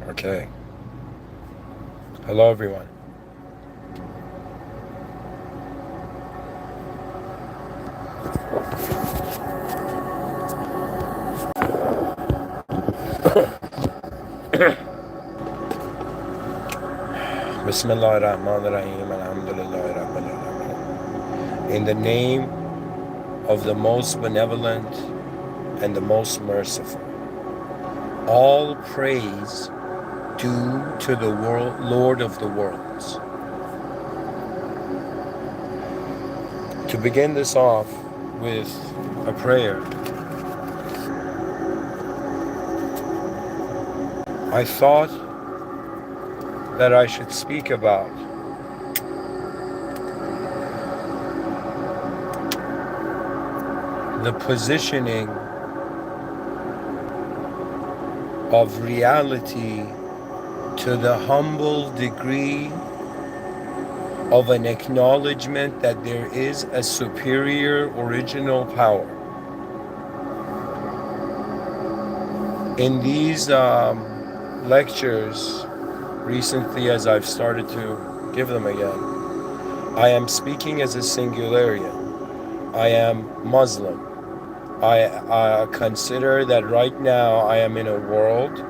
Okay. Hello, everyone. Bismillah ar-Rahman ar-Rahim. Alhamdulillah Rabbil Alamin. In the name of the most benevolent and the most merciful, all praise due to the Lord of the worlds. To begin this off with a prayer, I thought that I should speak about the positioning of reality to the humble degree of an acknowledgement that there is a superior original power. In these lectures, recently as I've started to give them again, I am speaking as a singularian. I am Muslim. I consider that right now I am in a world,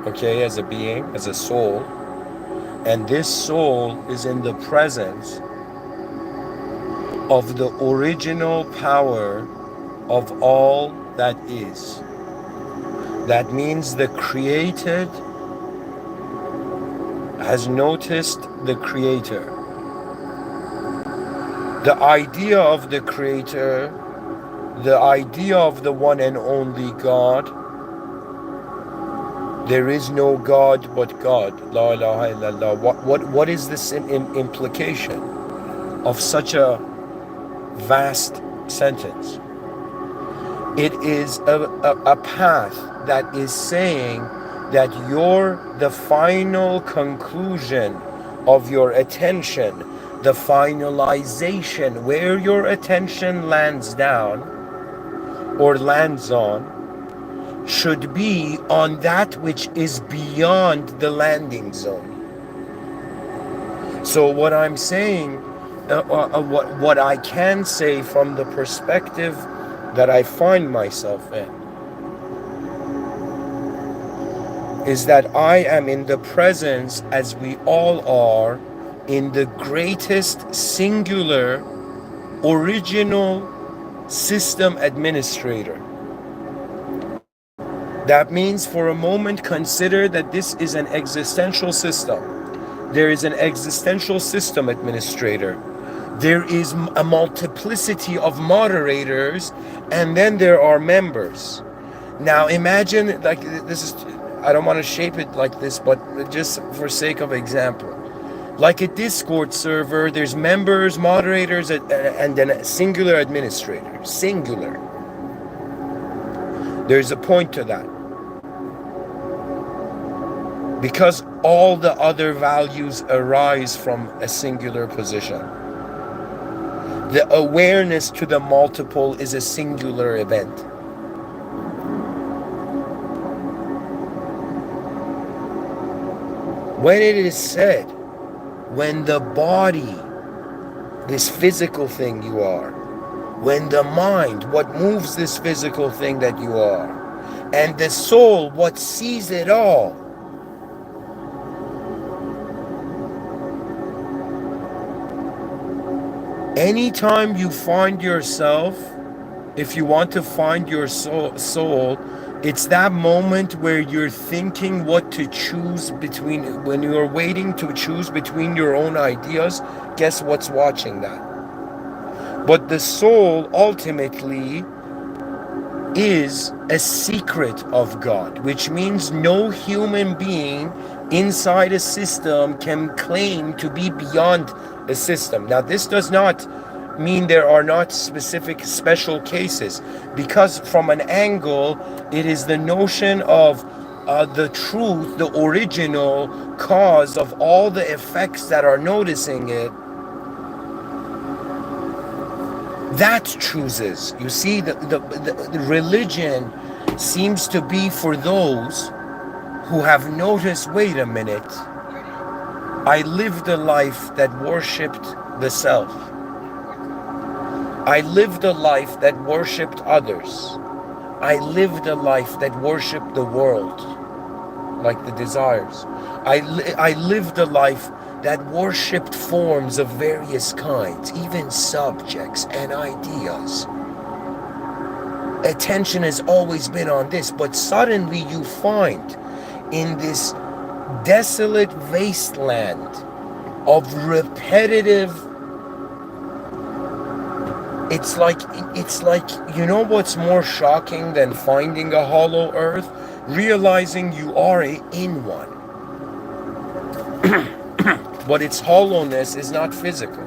okay, as a being, as a soul, and this soul is in the presence of the original power of all that is. That means the created has noticed the creator. The idea of the creator, the idea of the one and only God, there is no God but God. La ilaha illallah. What is this implication of such a vast sentence? It is a path that is saying that the final conclusion of your attention, the finalization, where your attention lands down or lands on, should be on that which is beyond the landing zone. So what I'm saying, what I can say from the perspective that I find myself in, is that I am in the presence, as we all are, in the greatest singular original system administrator. That means for a moment consider that this is an existential system. There is an existential system administrator. There is a multiplicity of moderators, and then there are members. Now imagine, like, this is, I don't want to shape it like this, but just for sake of example, like a Discord server, there's members, moderators, and then a singular administrator. Singular. There's a point to that. Because all the other values arise from a singular position. The awareness to the multiple is a singular event. When it is said, when the body, this physical thing you are, when the mind, what moves this physical thing that you are, and the soul, what sees it all, anytime you find yourself, if you want to find your soul, it's that moment where you're thinking what to choose between, when you're waiting to choose between your own ideas, guess what's watching that? But the soul ultimately is a secret of God, which means no human being inside a system can claim to be beyond a system. Now, this does not mean there are not specific special cases, because from an angle, it is the notion of the truth, the original cause of all the effects that are noticing it. That chooses. You see, the religion seems to be for those who have noticed, wait a minute, I lived a life that worshipped the self. I lived a life that worshipped others. I lived a life that worshipped the world, like the desires. I lived a life that worshipped forms of various kinds, even subjects and ideas. Attention has always been on this, but suddenly you find in this desolate wasteland of repetitive, it's like, you know what's more shocking than finding a hollow earth? Realizing you are in one. But its hollowness is not physical.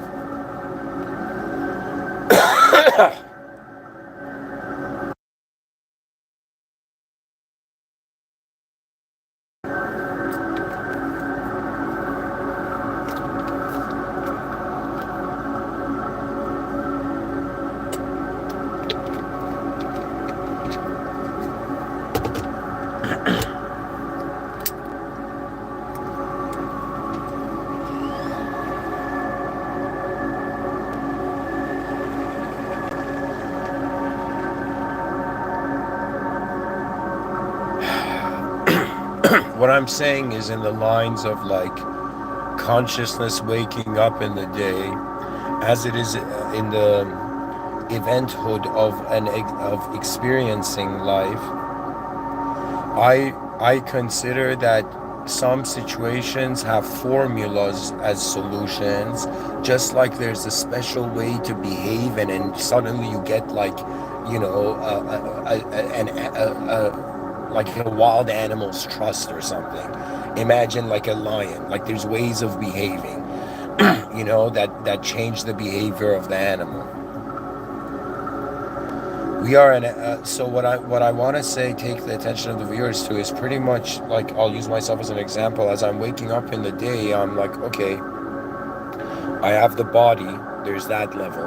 What I'm saying is in the lines of like consciousness waking up in the day, as it is in the eventhood of experiencing life. I consider that some situations have formulas as solutions, just like there's a special way to behave, and then suddenly you get like, you know, like a wild animal's trust or something. Imagine like a lion, like there's ways of behaving, you know, that change the behavior of the animal. We are in so what I want to say, take the attention of the viewers to, is pretty much like, I'll use myself as an example. As I'm waking up in the day, I'm like, okay, I have the body, there's that level.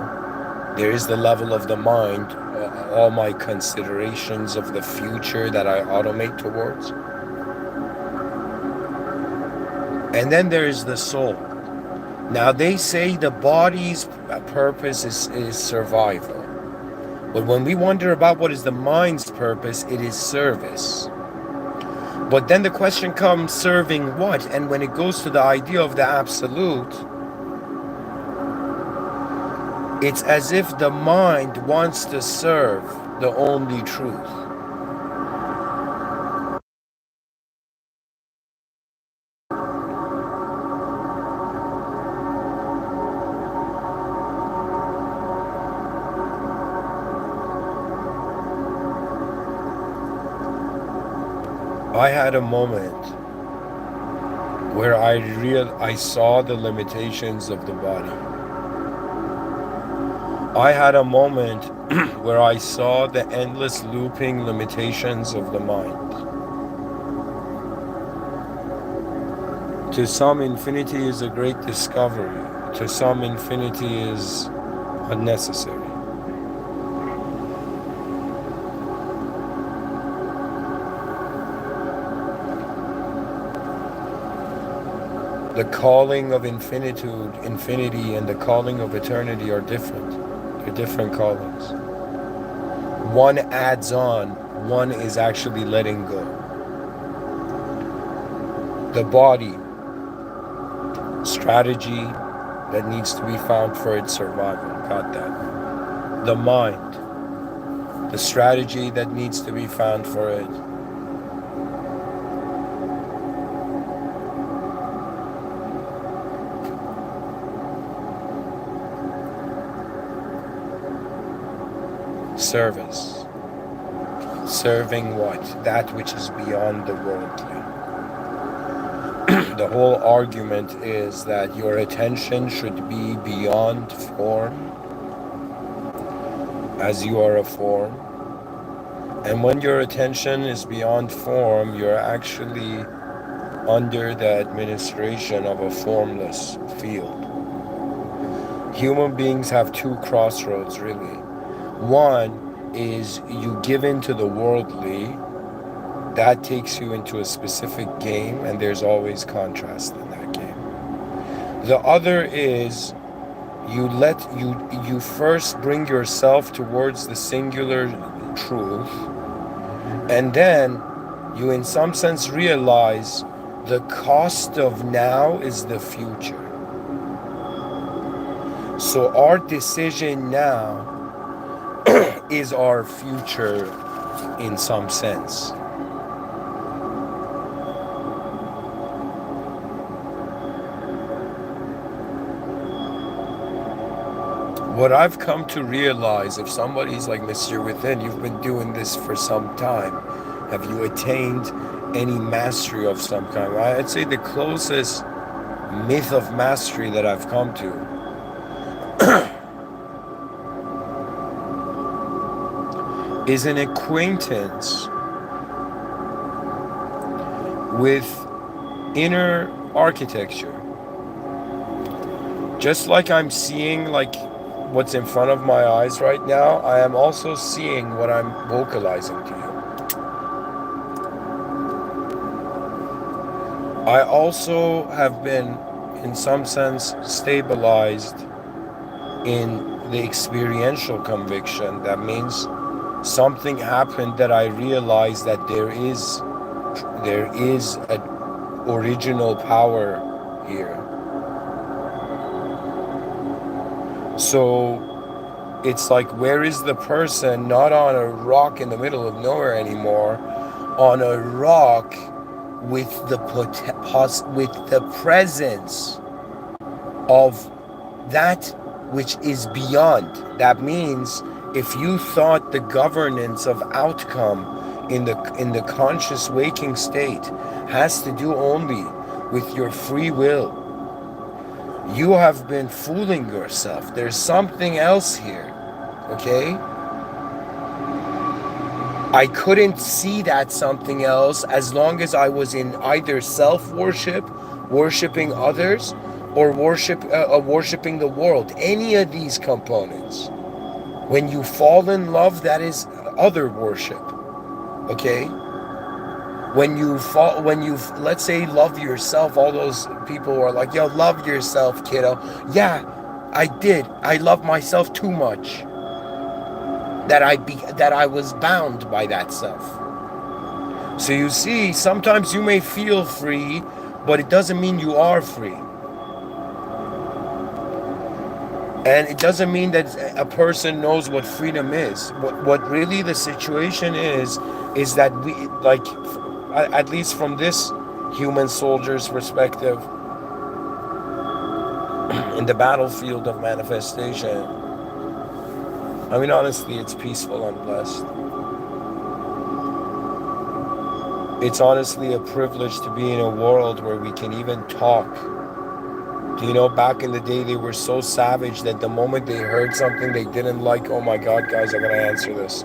There is the level of the mind, all my considerations of the future that I automate towards. And then there's the soul. Now they say the body's purpose is survival. But when we wonder about what is the mind's purpose, it is service. But then the question comes, serving what? And when it goes to the idea of the absolute, it's as if the mind wants to serve the only truth. I had a moment where I saw the limitations of the body. I had a moment where I saw the endless looping limitations of the mind. To some, infinity is a great discovery. To some, infinity is unnecessary. The calling of infinity and the calling of eternity are different. They're different callings. One adds on, one is actually letting go. The body, strategy that needs to be found for its survival. Got that. The mind, the strategy that needs to be found for it. Service. Serving what? That which is beyond the worldly. The whole argument is that your attention should be beyond form, as you are a form. And when your attention is beyond form, you're actually under the administration of a formless field. Human beings have two crossroads, really. One is you give in to the worldly, that takes you into a specific game, and there's always contrast in that game. The other is you first bring yourself towards the singular truth, and then you in some sense realize the cost of now is the future. So our decision now is our future in some sense. What I've come to realize, if somebody's like Mr. Within, you've been doing this for some time, have you attained any mastery of some kind? I'd say the closest myth of mastery that I've come to is an acquaintance with inner architecture. Just like I'm seeing like what's in front of my eyes right now, I am also seeing what I'm vocalizing to you. I also have been, in some sense, stabilized in the experiential conviction. That means something happened that I realized that there is an original power here. So it's like, where is the person? Not on a rock in the middle of nowhere anymore, on a rock with the presence of that which is beyond. That means if you thought the governance of outcome in the conscious waking state has to do only with your free will, you have been fooling yourself. There's something else here, okay? I couldn't see that something else as long as I was in either self-worship, worshiping others, or worshiping the world. Any of these components. When you fall in love, that is other worship, okay? When you let's say love yourself, all those people who are like, yo, love yourself, kiddo. Yeah, I did. I love myself too much. That I was bound by that self. So you see, sometimes you may feel free, but it doesn't mean you are free. And it doesn't mean that a person knows what freedom is. What really the situation is that we, like, at least from this human soldier's perspective, in the battlefield of manifestation, I mean, honestly, it's peaceful and blessed. It's honestly a privilege to be in a world where we can even talk. Do you know, back in the day, they were so savage that the moment they heard something they didn't like, oh my God, guys, I gotta answer this.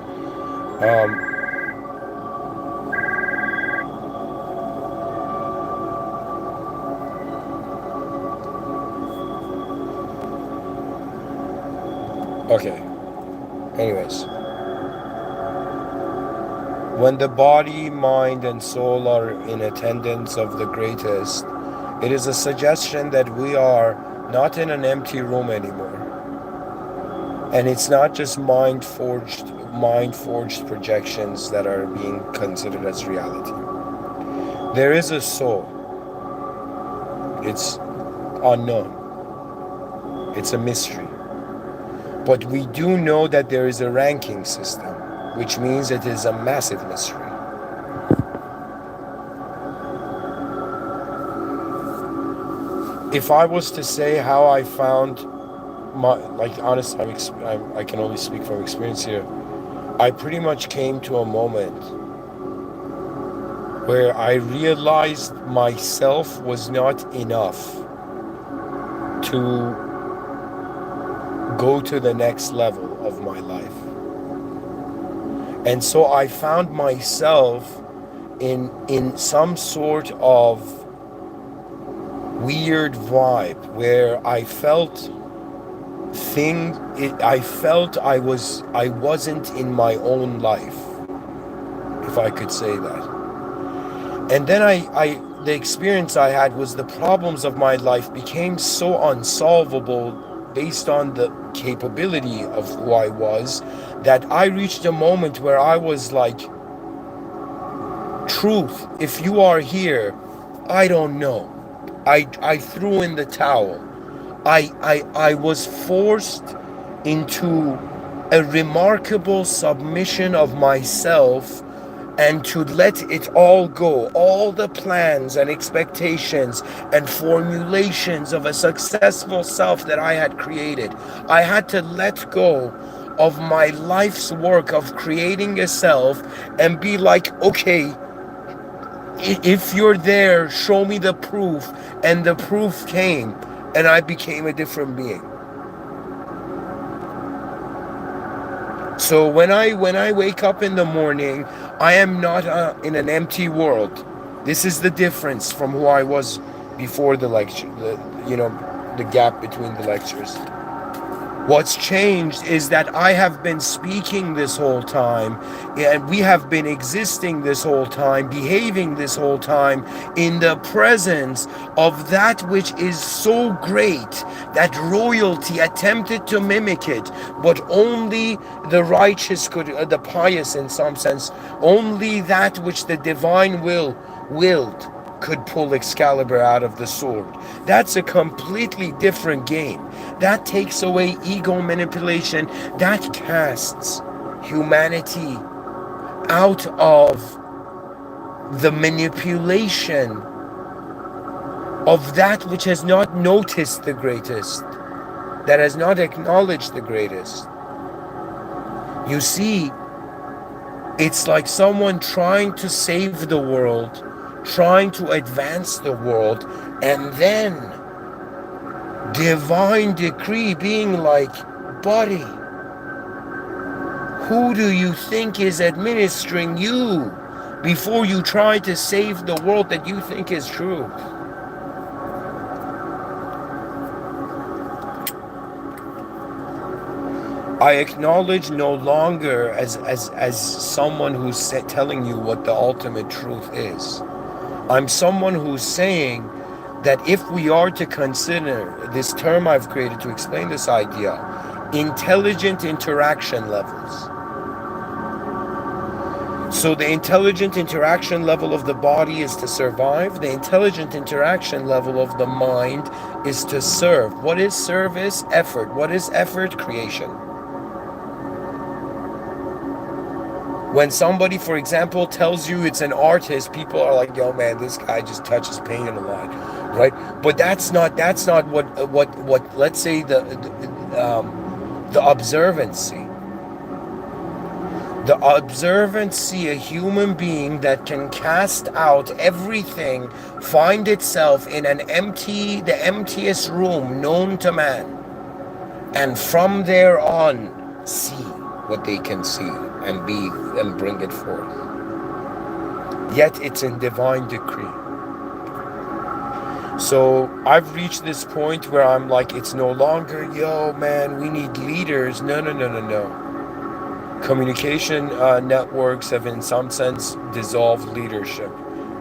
Okay. Anyways. When the body, mind, and soul are in attendance of the greatest, it is a suggestion that we are not in an empty room anymore. And it's not just mind-forged projections that are being considered as reality. There is a soul. It's unknown. It's a mystery. But we do know that there is a ranking system, which means it is a massive mystery. If I was to say how I found my, like, honest, I can only speak from experience here. I pretty much came to a moment where I realized myself was not enough to go to the next level of my life. And so I found myself in some sort of weird vibe where I felt I wasn't in my own life, if I could say that. And then the experience I had was the problems of my life became so unsolvable based on the capability of who I was, that I reached a moment where I was like, truth, if you are here, I don't know. I threw in the towel. I was forced into a remarkable submission of myself, and to let it all go, all the plans and expectations and formulations of a successful self that I had created. I had to let go of my life's work of creating a self and be like, okay, if you're there, show me the proof. And the proof came, and I became a different being. So when I wake up in the morning, I am not in an empty world. This is the difference from who I was before the lecture, the gap between the lectures. What's changed is that I have been speaking this whole time, and we have been existing this whole time, behaving this whole time in the presence of that which is so great that royalty attempted to mimic it, but only the righteous could, the pious in some sense, only that which the divine willed could pull Excalibur out of the sword. That's a completely different game. That takes away ego manipulation. That casts humanity out of the manipulation of that which has not noticed the greatest, that has not acknowledged the greatest. You see, it's like someone trying to save the world, trying to advance the world, and then divine decree being like, buddy, who do you think is administering you before you try to save the world that you think is true? I acknowledge no longer as someone who's telling you what the ultimate truth is. I'm someone who's saying that if we are to consider this term I've created to explain this idea, intelligent interaction levels. So the intelligent interaction level of the body is to survive. The intelligent interaction level of the mind is to serve. What is service? Effort. What is effort? Creation. When somebody, for example, tells you it's an artist, people are like, yo man, this guy just touches paint a lot, right? But that's not what let's say the observancy. The observancy, a human being that can cast out everything, find itself in the emptiest room known to man, and from there on see what they can see and be and bring it forth. Yet it's in divine decree. So I've reached this point where I'm like, it's no longer, yo man, we need leaders. No. Communication networks have in some sense dissolved leadership.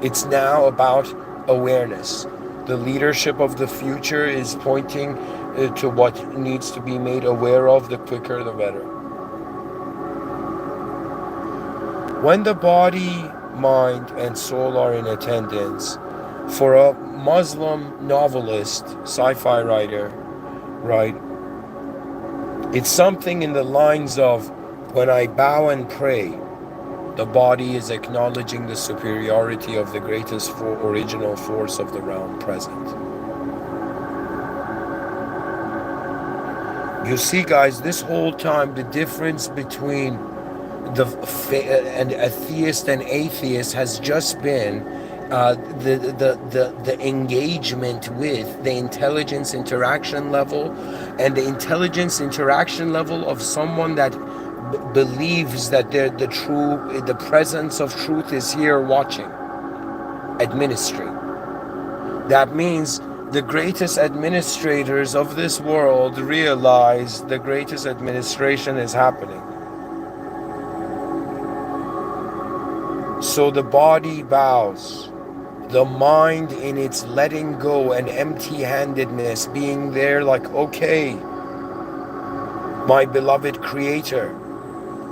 It's now about awareness. The leadership of the future is pointing to what needs to be made aware of. The quicker the better. When the body, mind, and soul are in attendance, for a Muslim novelist, sci-fi writer, right, it's something in the lines of, when I bow and pray, the body is acknowledging the superiority of the greatest original force of the realm present. You see, guys, this whole time, the difference between and a theist and atheist has just been the engagement with the intelligence interaction level, and the intelligence interaction level of someone that believes that the presence of truth is here watching, administering. That means the greatest administrators of this world realize the greatest administration is happening. So the body bows. the mind in its letting go and empty-handedness, being there like, okay, my beloved creator,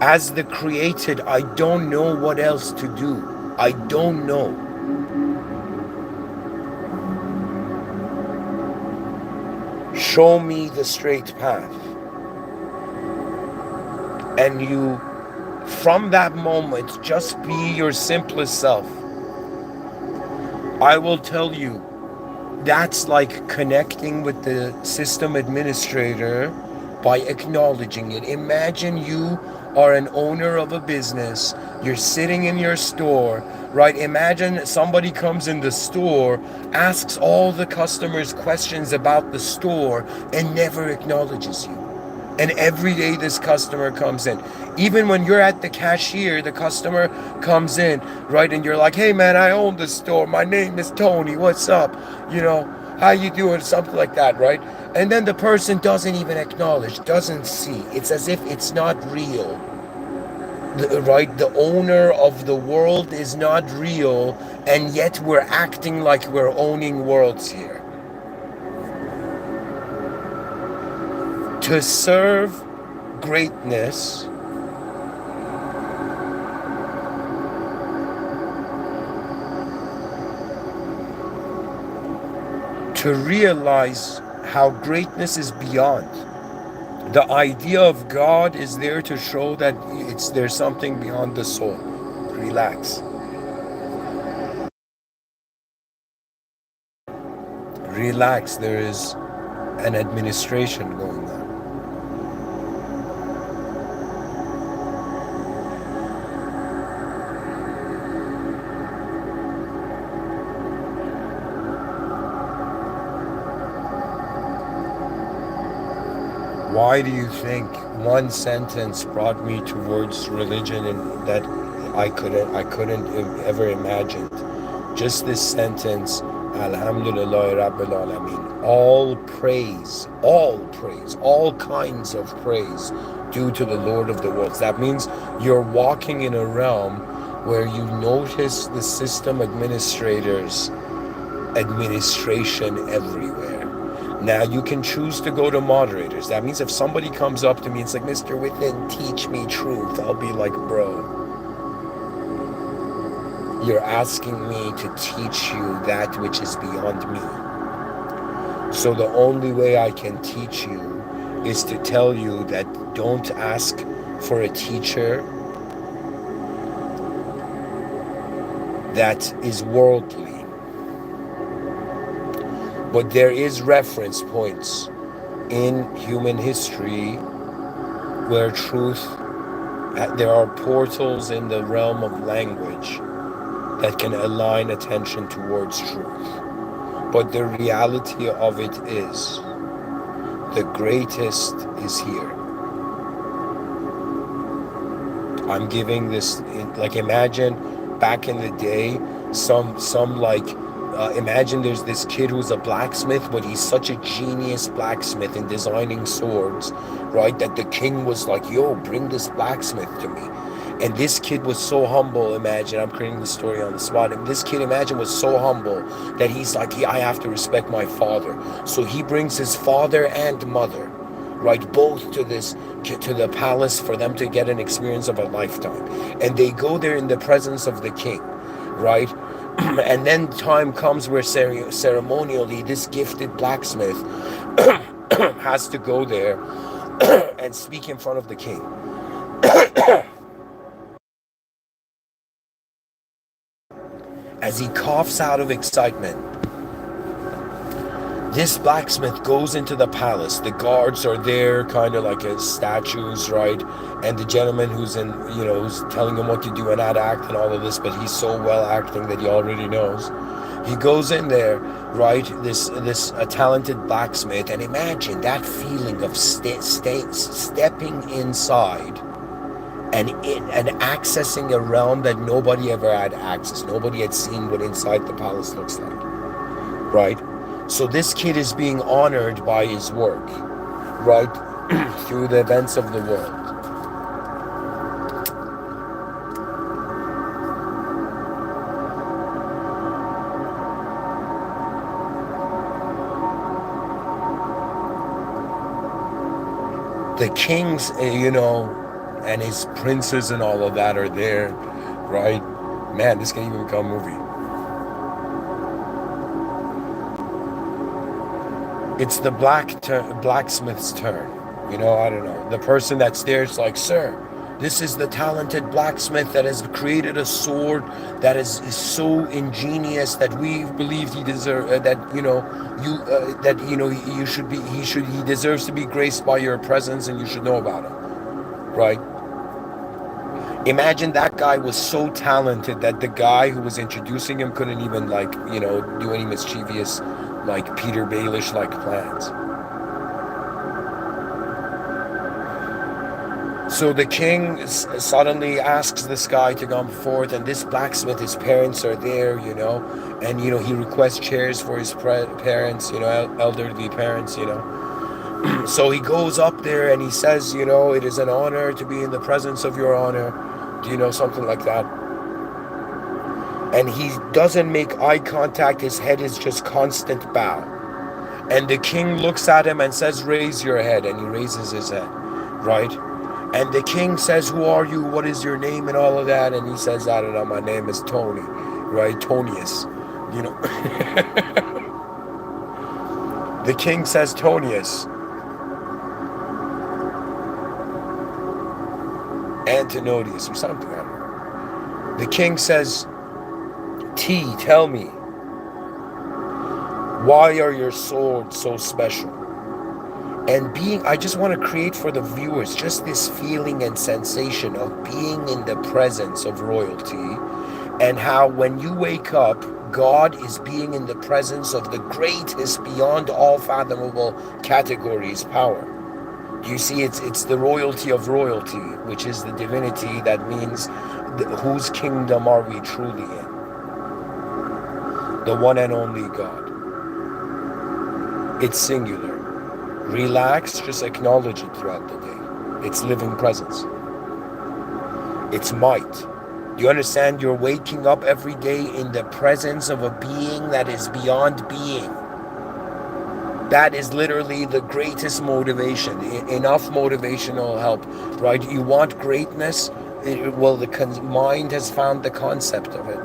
as the created, I don't know what else to do. I don't know. Show me the straight path. And you, from that moment, just be your simplest self. I will tell you, that's like connecting with the system administrator by acknowledging it. Imagine you are an owner of a business. You're sitting in your store, right? Imagine somebody comes in the store, asks all the customers questions about the store, and never acknowledges you. And every day this customer comes in. Even when you're at the cashier, the customer comes in, right? And you're like, hey man, I own the store. My name is Tony. What's up? You know, how you doing? Something like that, right? And then the person doesn't even acknowledge, doesn't see. It's as if it's not real. Right? The owner of the world is not real, and yet we're acting like we're owning worlds here. To serve greatness, to realize how greatness is beyond. The idea of God is there to show that there's something beyond the soul. Relax. Relax, there is an administration going on. Why do you think one sentence brought me towards religion and that I couldn't ever imagine? Just this sentence, Alhamdulillah Rabbil Alameen. All praise, all kinds of praise due to the Lord of the worlds. That means you're walking in a realm where you notice the system administrators, administration everywhere. Now you can choose to go to moderators. That means if somebody comes up to me, it's like, Mr.Within, teach me truth. I'll be like, bro, you're asking me to teach you that which is beyond me. So the only way I can teach you is to tell you that don't ask for a teacher that is worldly. But there is reference points in human history where truth, there are portals in the realm of language that can align attention towards truth. But the reality of it is, the greatest is here. I'm giving this, like, imagine back in the day, imagine there's this kid who's a blacksmith, but he's such a genius blacksmith in designing swords, right? That the king was like, yo, bring this blacksmith to me. And this kid was so humble, imagine, I'm creating the story on the spot. And this kid, imagine, was so humble that he's like, I have to respect my father. So he brings his father and mother, right, both to the palace for them to get an experience of a lifetime. And they go there in the presence of the king, right? And then time comes where ceremonially this gifted blacksmith has to go there and speak in front of the king. As he coughs out of excitement, this blacksmith goes into the palace. The guards are there, kind of like as statues, right? And the gentleman who's who's telling him what to do and how to act and all of this, but he's so well acting that he already knows. He goes in there, right? This talented blacksmith, and imagine that feeling of stepping inside and accessing a realm that nobody ever had access. Nobody had seen what inside the palace looks like, right? So this kid is being honored by his work, right, through the events of the world. The kings, you know, and his princes and all of that are there, right? Man, this can even become a movie. It's the blacksmith's turn. You know, I don't know. The person that's there is like, sir, this is the talented blacksmith that has created a sword that is so ingenious that we believe he deserves. That you know, you should be. He deserves to be graced by your presence, and you should know about him, right? Imagine that guy was so talented that the guy who was introducing him couldn't even, like, you know, do any mischievous, like Peter Baelish like plans. So the king suddenly asks this guy to come forth, and this blacksmith, his parents are there, you know, and you know he requests chairs for his parents, you know, elderly parents, you know. So he goes up there and he says, you know, it is an honor to be in the presence of your honor, you know, something like that. And he doesn't make eye contact. His head is just constant bow. And the king looks at him and says, raise your head. And he raises his head, right? And the king says, who are you? What is your name? And all of that. And he says, I don't know, my name is Tony, right? Tonius, you know. The king says, Tonius. Antinodius or something, I don't know. The king says, T, tell me, why are your swords so special? And I just want to create for the viewers just this feeling and sensation of being in the presence of royalty, and how when you wake up, God is being in the presence of the greatest beyond all fathomable categories power. You see, it's the royalty of royalty, which is the divinity. That means whose kingdom are we truly in? The one and only God. It's singular. Relax, just acknowledge it throughout the day. It's living presence. It's might. Do you understand? You're waking up every day in the presence of a being that is beyond being. That is literally the greatest motivation. Enough motivational help, right? You want greatness? Well, the mind has found the concept of it.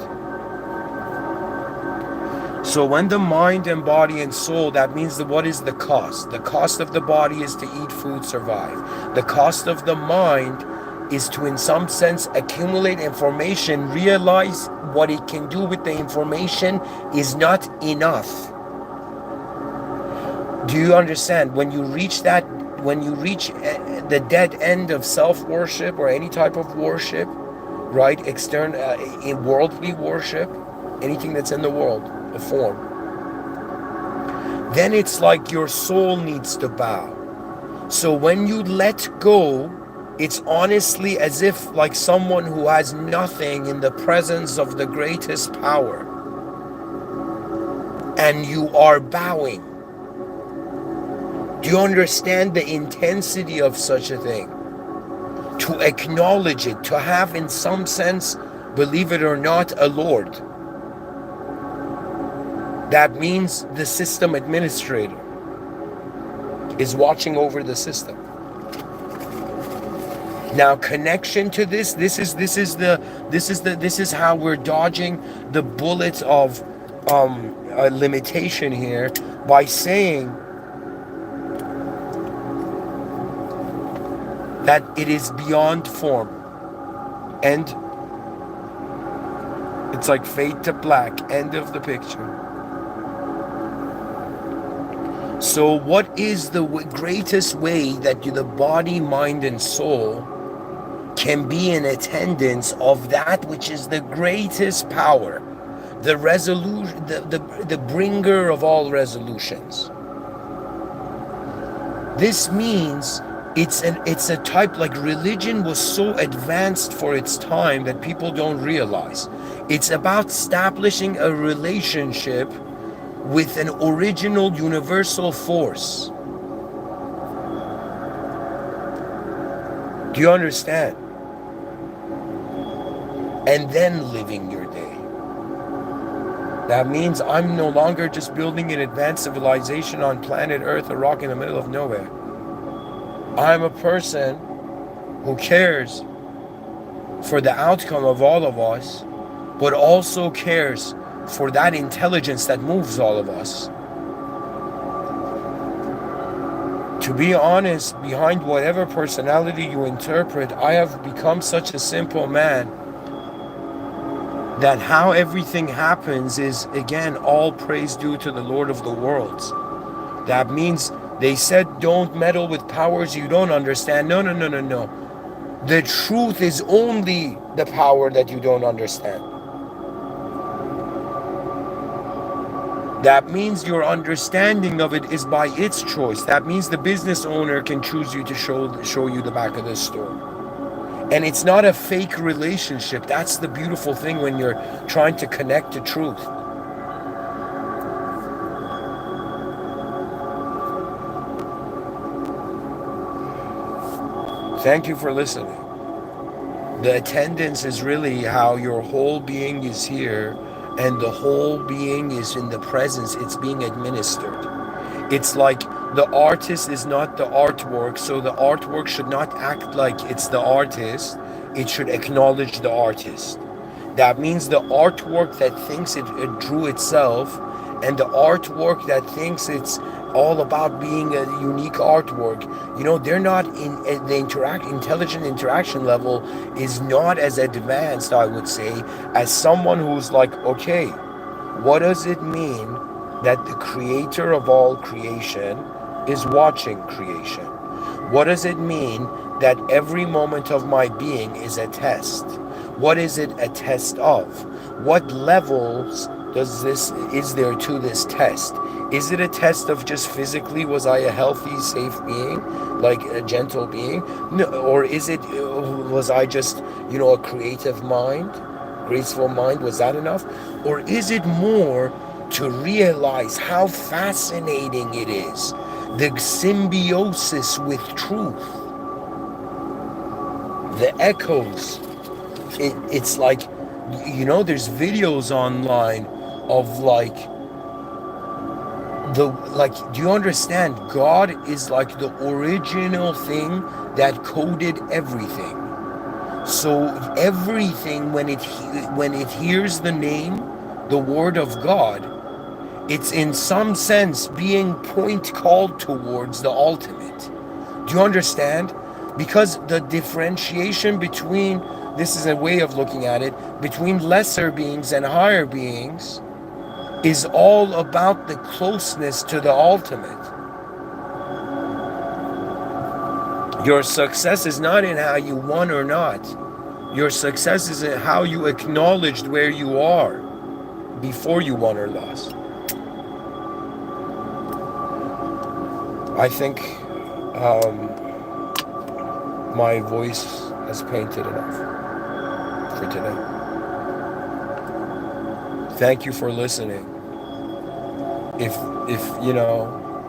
So when the mind and body and soul, that means what is the cost? The cost of the body is to eat food, survive. The cost of the mind is to, in some sense, accumulate information, realize what it can do with the information is not enough. Do you understand? When you reach the dead end of self-worship or any type of worship, right? External, in worldly worship, anything that's in the world, a form, then it's like your soul needs to bow. So when you let go, it's honestly as if like someone who has nothing in the presence of the greatest power, and you are bowing. Do you understand the intensity of such a thing? To acknowledge it, to have in some sense, believe it or not, a Lord. That means the system administrator is watching over the system. Now, connection to this is how we're dodging the bullets of a limitation here by saying that it is beyond form, and it's like fade to black, end of the picture. So what is the greatest way that the body, mind, and soul can be in attendance of that which is the greatest power, the resolution, the bringer of all resolutions? This means it's a type, like religion was so advanced for its time that people don't realize. It's about establishing a relationship with an original universal force. Do you understand? And then living your day. That means I'm no longer just building an advanced civilization on planet Earth, a rock in the middle of nowhere. I'm a person who cares for the outcome of all of us, but also cares for that intelligence that moves all of us. To be honest, behind whatever personality you interpret, I have become such a simple man that how everything happens is, again, all praise due to the Lord of the worlds. That means they said don't meddle with powers you don't understand. No, no, no, no, no. The truth is only the power that you don't understand. That means your understanding of it is by its choice. That means the business owner can choose you to show you the back of the store. And it's not a fake relationship. That's the beautiful thing when you're trying to connect to truth. Thank you for listening. The attendance is really how your whole being is here, and the whole being is in the presence. It's being administered. It's like the artist is not the artwork, so the artwork should not act like it's the artist. It should acknowledge the artist. That means the artwork that thinks it drew itself, and the artwork that thinks it's all about being a unique artwork, they're not in the intelligent interaction level is not as advanced, I would say, as someone who's like, okay, what does it mean that the creator of all creation is watching creation? What does it mean that every moment of my being is a test? What is it a test of? What levels is there to this test? Is it a test of just physically, was I a healthy, safe being, like a gentle being? No, or was I just, a creative mind, graceful mind? Was that enough? Or is it more to realize how fascinating it is, the symbiosis with truth, the echoes? It's like, there's videos online of do you understand? God is like the original thing that coded everything. So everything, when it hears the name, the word of God, it's in some sense being called towards the ultimate. Do you understand? Because the differentiation between, this is a way of looking at it, between lesser beings and higher beings is all about the closeness to the ultimate. Your success is not in how you won or not. Your success is in how you acknowledged where you are before you won or lost. I think my voice has painted enough for today. Thank you for listening. If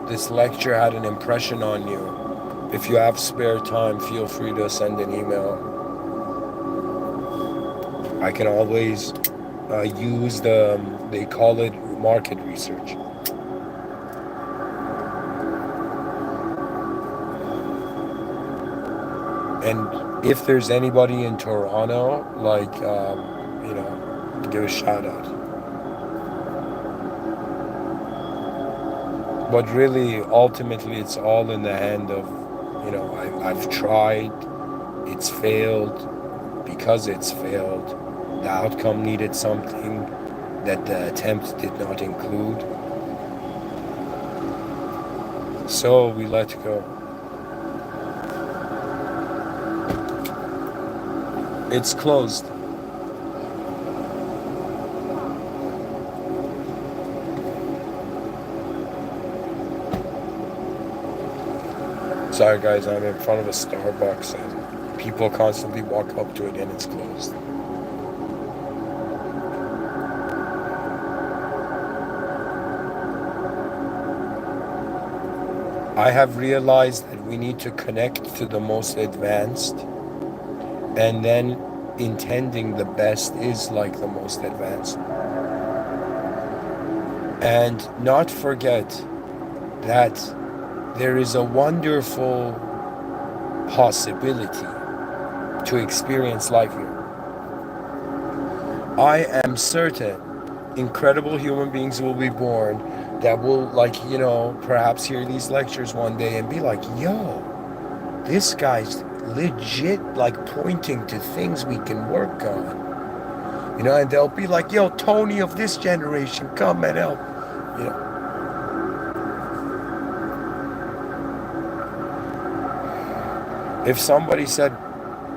this lecture had an impression on you, if you have spare time, feel free to send an email. I can always use they call it market research. And if there's anybody in Toronto, give a shout out. But really, ultimately, it's all in the hand of, I've tried, it's failed. Because it's failed, the outcome needed something that the attempt did not include. So we let go. It's closed. Sorry guys, I'm in front of a Starbucks and people constantly walk up to it and it's closed. I have realized that we need to connect to the most advanced, and then intending the best is like the most advanced. And not forget that there is a wonderful possibility to experience life here. I am certain incredible human beings will be born that will, like, perhaps hear these lectures one day and be like, yo, this guy's legit, like, pointing to things we can work on. And they'll be like, yo, Tony of this generation, come and help. You know. If somebody said,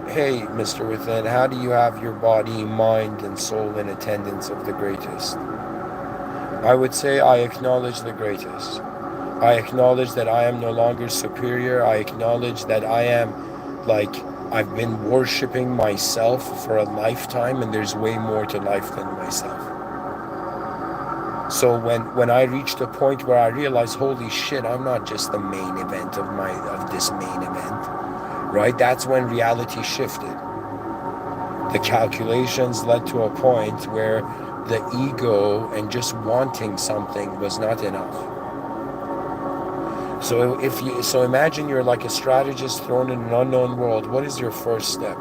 hey, Mr. Within, how do you have your body, mind, and soul in attendance of the greatest? I would say I acknowledge the greatest. I acknowledge that I am no longer superior. I acknowledge that I am, like, I've been worshiping myself for a lifetime, and there's way more to life than myself. So when I reached a point where I realized, holy shit, I'm not just the main event of this main event, right? That's when reality shifted. The calculations led to a point where the ego and just wanting something was not enough. So imagine you're like a strategist thrown in an unknown world. What is your first step?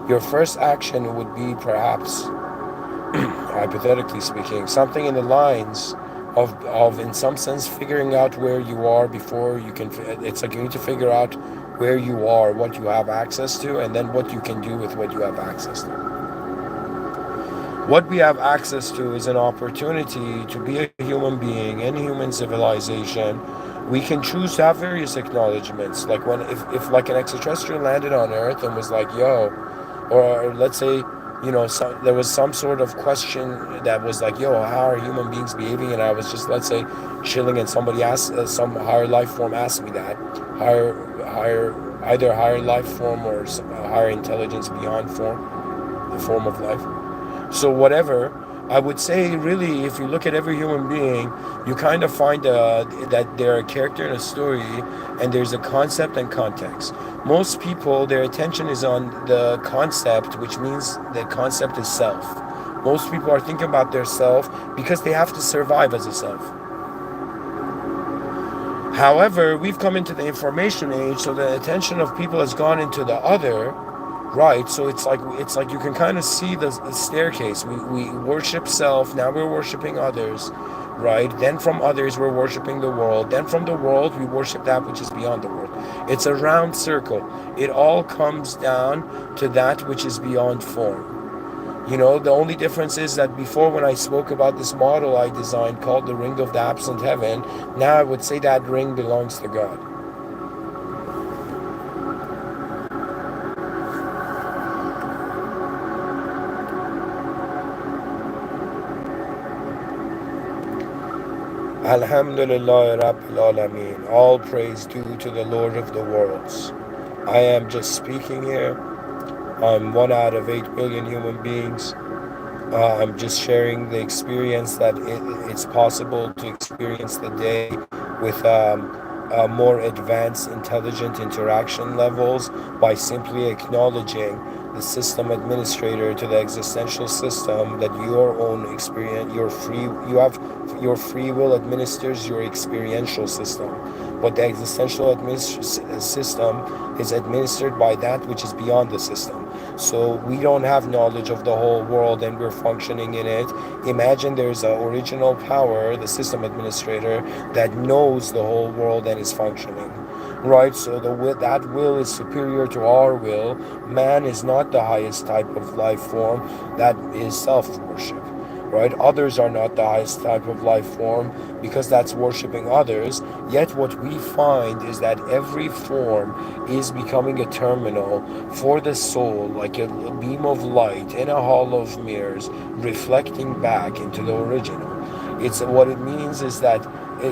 Your first action would be, perhaps, hypothetically speaking, something in the lines of in some sense figuring out where you are before you can. It's like you need to figure out where you are, what you have access to, and then what you can do with what you have access to. What we have access to is an opportunity to be a human being in human civilization. We can choose to have various acknowledgements, like if like an extraterrestrial landed on Earth and was like, yo, or let's say, there was some sort of question that was like, yo, how are human beings behaving? And I was just, let's say, chilling, and somebody asked, some higher life form asked me that, either higher life form or some higher intelligence beyond the form of life. So whatever, I would say, really, if you look at every human being, you kind of find that they're a character in a story, and there's a concept and context. Most people, their attention is on the concept, which means the concept is self. Most people are thinking about their self because they have to survive as a self. However, we've come into the information age, so the attention of people has gone into the other. Right, so it's like you can kind of see the staircase. We worship self, now we're worshiping others, right? Then from others we're worshiping the world. Then from the world we worship that which is beyond the world. It's a round circle. It all comes down to that which is beyond form. The only difference is that before, when I spoke about this model I designed called the Ring of the Absent Heaven, now I would say that ring belongs to God. Alhamdulillah Rabbil Alameen. All praise due to the Lord of the worlds. I am just speaking here. I'm 1 out of 8 billion human beings. I'm just sharing the experience that it's possible to experience the day with more advanced intelligent interaction levels by simply acknowledging the system administrator to the existential system, that your own experience, your free will administers your experiential system, but the existential system is administered by that which is beyond the system. So we don't have knowledge of the whole world and we're functioning in it. Imagine there's an original power, the system administrator, that knows the whole world and is functioning. Right, so that will is superior to our will. Man is not the highest type of life form. That is self-worship. Right, others are not the highest type of life form because that's worshiping others. Yet what we find is that every form is becoming a terminal for the soul, like a beam of light in a hall of mirrors, reflecting back into the original. What it means is that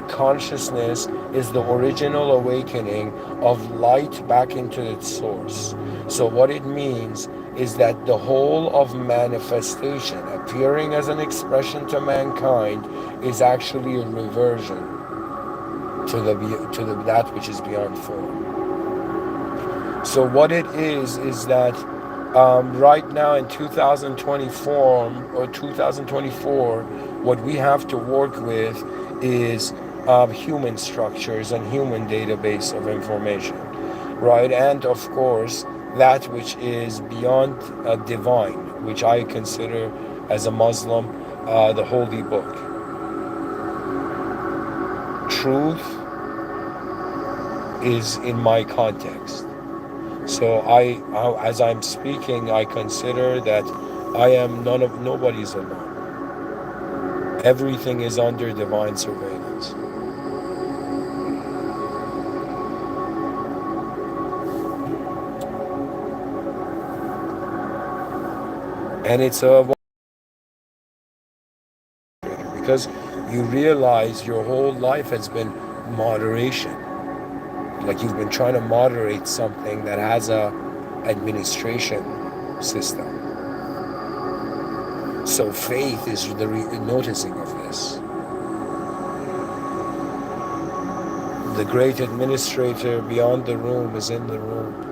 consciousness is the original awakening of light back into its source. So what it means is that the whole of manifestation appearing as an expression to mankind is actually a reversion to that which is beyond form. So what it is that right now in 2024, what we have to work with is human structures and human database of information. right? And of course, that which is beyond divine, which I consider as a Muslim the holy book. Truth is in my context. So as I'm speaking, I consider that I am nobody's alone. Everything is under divine surveillance. And it's a because you realize your whole life has been moderation. Like you've been trying to moderate something that has a administration system. So faith is the noticing of this. The great administrator beyond the room is in the room.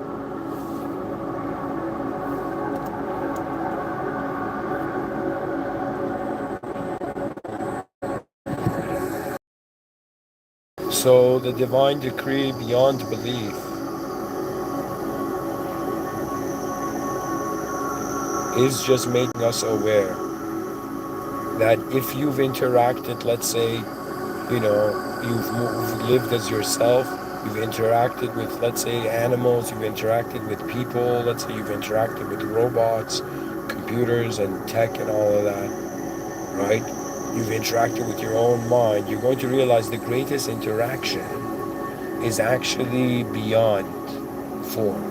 So the divine decree beyond belief is just making us aware that if you've interacted, let's say, you've lived as yourself, you've interacted with, let's say, animals, you've interacted with people, let's say you've interacted with robots, computers and tech and all of that, right? You've interacted with your own mind. You're going to realize the greatest interaction is actually beyond form.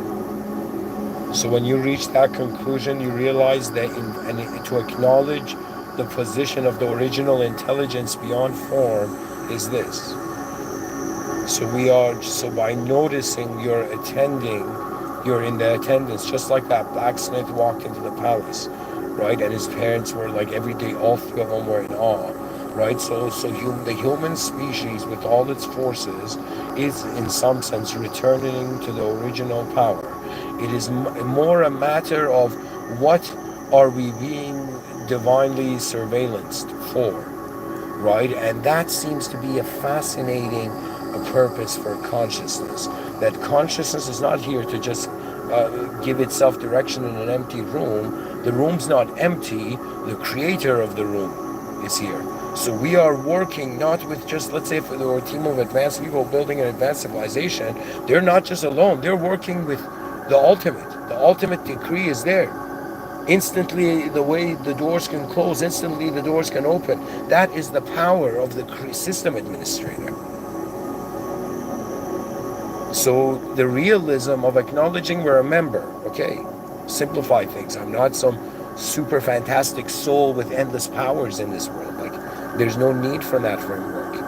So when you reach that conclusion, you realize that to acknowledge the position of the original intelligence beyond form is this. So by noticing you're in the attendance, just like that blacksmith walked into the palace, right? And his parents were like, every day, all three of them were in awe, right? So the human species with all its forces is in some sense returning to the original power. It is more a matter of what are we being divinely surveillanced for, right? And that seems to be a fascinating purpose for consciousness. That consciousness is not here to just give itself direction in an empty room. The room's not empty. The creator of the room is here. So we are working not with just, let's say, if there were a team of advanced people building an advanced civilization, they're not just alone. They're working with the ultimate. The ultimate decree is there. Instantly, the way the doors can close, instantly the doors can open. That is the power of the system administrator. So the realism of acknowledging we're a member, okay? Simplify things. I'm not some super fantastic soul with endless powers in this world. Like, there's no need for that framework.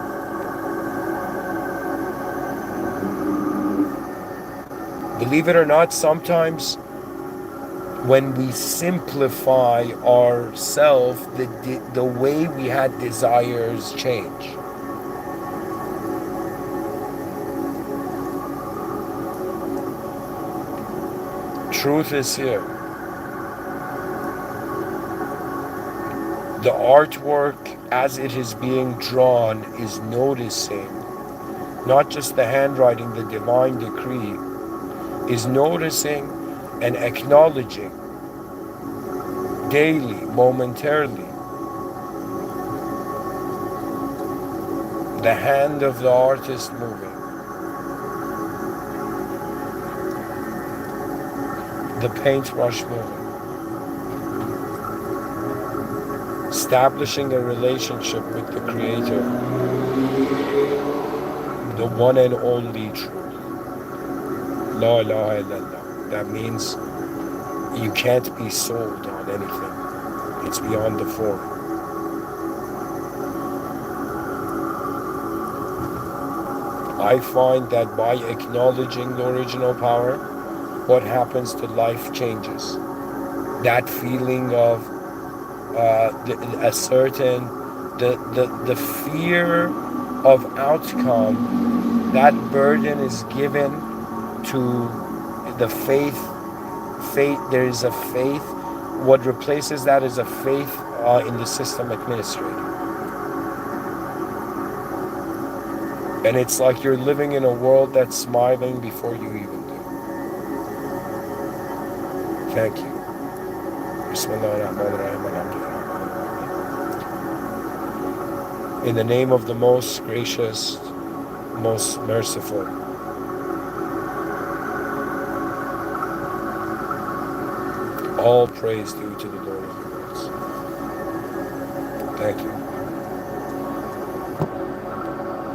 Believe it or not, sometimes when we simplify ourselves, the way we had desires change. Truth is here. The artwork as it is being drawn is noticing, not just the handwriting, the divine decree, is noticing and acknowledging daily, momentarily, the hand of the artist moving, the paintbrush moving, establishing a relationship with the Creator, the one and only truth. La ilaha illallah. That means you can't be sold on anything. It's beyond the form. I find that by acknowledging the original power, what happens to life changes. That feeling of the fear of outcome, that burden is given to the faith. There is a faith. What replaces that is a faith in the system administrator. And it's like you're living in a world that's smiling before you even do. Thank you. In the name of the most gracious, most merciful, all praise due to the Lord of the worlds. Thank you.